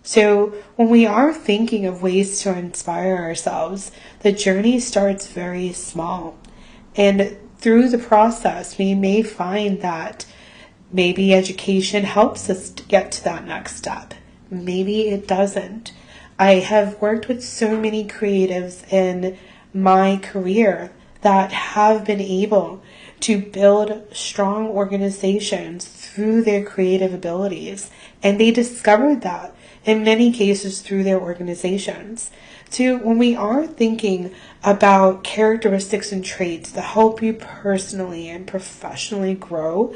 So when we are thinking of ways to inspire ourselves, the journey starts very small. And through the process, we may find that maybe education helps us to get to that next step. Maybe it doesn't. I have worked with so many creatives in my career that have been able to build strong organizations through their creative abilities. And they discovered that in many cases through their organizations. So when we are thinking about characteristics and traits that help you personally and professionally grow,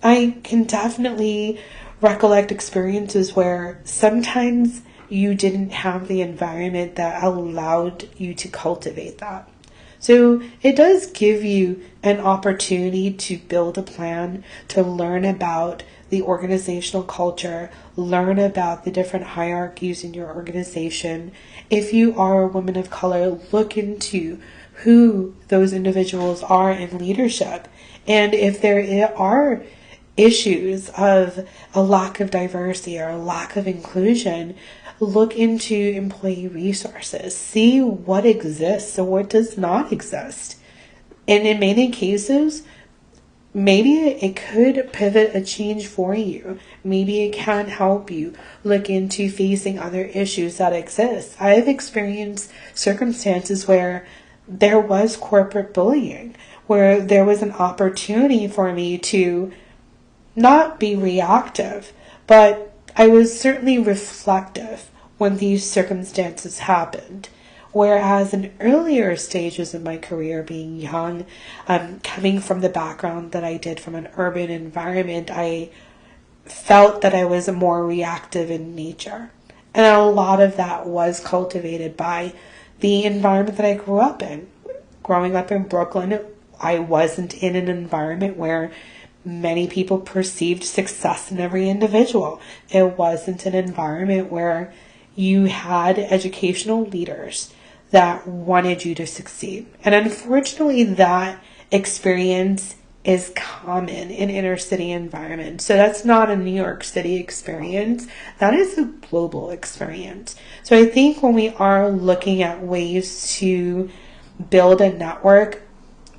I can definitely recollect experiences where sometimes you didn't have the environment that allowed you to cultivate that. So it does give you an opportunity to build a plan, to learn about the organizational culture, learn about the different hierarchies in your organization. If you are a woman of color, look into who those individuals are in leadership. And if there are issues of a lack of diversity or a lack of inclusion, look into employee resources. See what exists and what does not exist. And in many cases, maybe it could pivot a change for you. Maybe it can help you look into facing other issues that exist. I've experienced circumstances where there was corporate bullying, where there was an opportunity for me to not be reactive, but I was certainly reflective when these circumstances happened. Whereas in earlier stages of my career, being young, coming from the background that I did from an urban environment, I felt that I was more reactive in nature. And a lot of that was cultivated by the environment that I grew up in. Growing up in Brooklyn, I wasn't in an environment where many people perceived success in every individual. It wasn't an environment where you had educational leaders that wanted you to succeed. And unfortunately, that experience is common in inner city environments. So that's not a New York City experience. That is a global experience. So I think when we are looking at ways to build a network,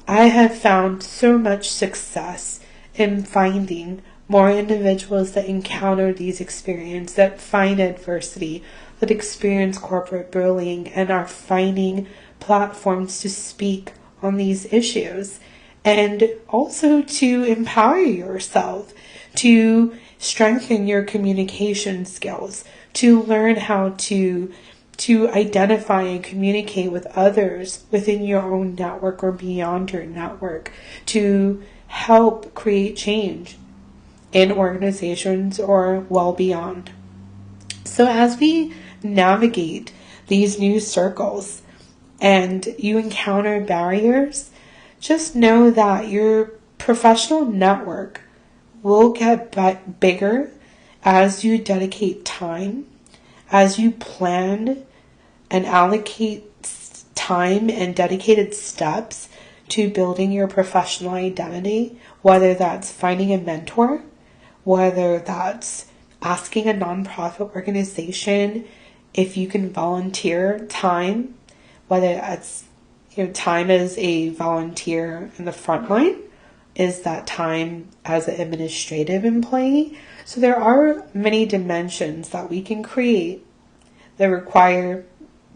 I have found so much success in finding more individuals that encounter these experiences, that find adversity, that experience corporate bullying, and are finding platforms to speak on these issues. And also to empower yourself, to strengthen your communication skills, to learn how to identify and communicate with others within your own network or beyond your network, to help create change in organizations or well beyond. So as we navigate these new circles and you encounter barriers, just know that your professional network will get bigger as you dedicate time, as you plan and allocate time and dedicated steps to building your professional identity, whether that's finding a mentor, whether that's asking a nonprofit organization if you can volunteer time, whether that's time as a volunteer in the front line, is that time as an administrative employee. So there are many dimensions that we can create that require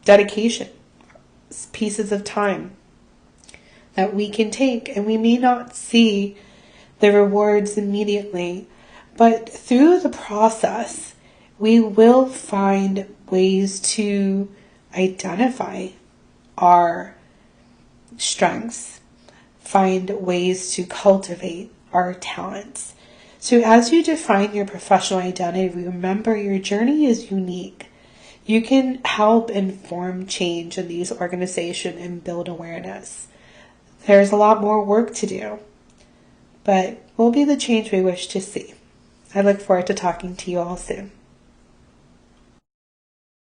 dedication, pieces of time that we can take, and we may not see the rewards immediately, but through the process, we will find ways to identify our strengths, find ways to cultivate our talents. So as you define your professional identity, remember your journey is unique. You can help inform change in these organizations and build awareness. There's a lot more work to do, but we'll be the change we wish to see. I look forward to talking to you all soon.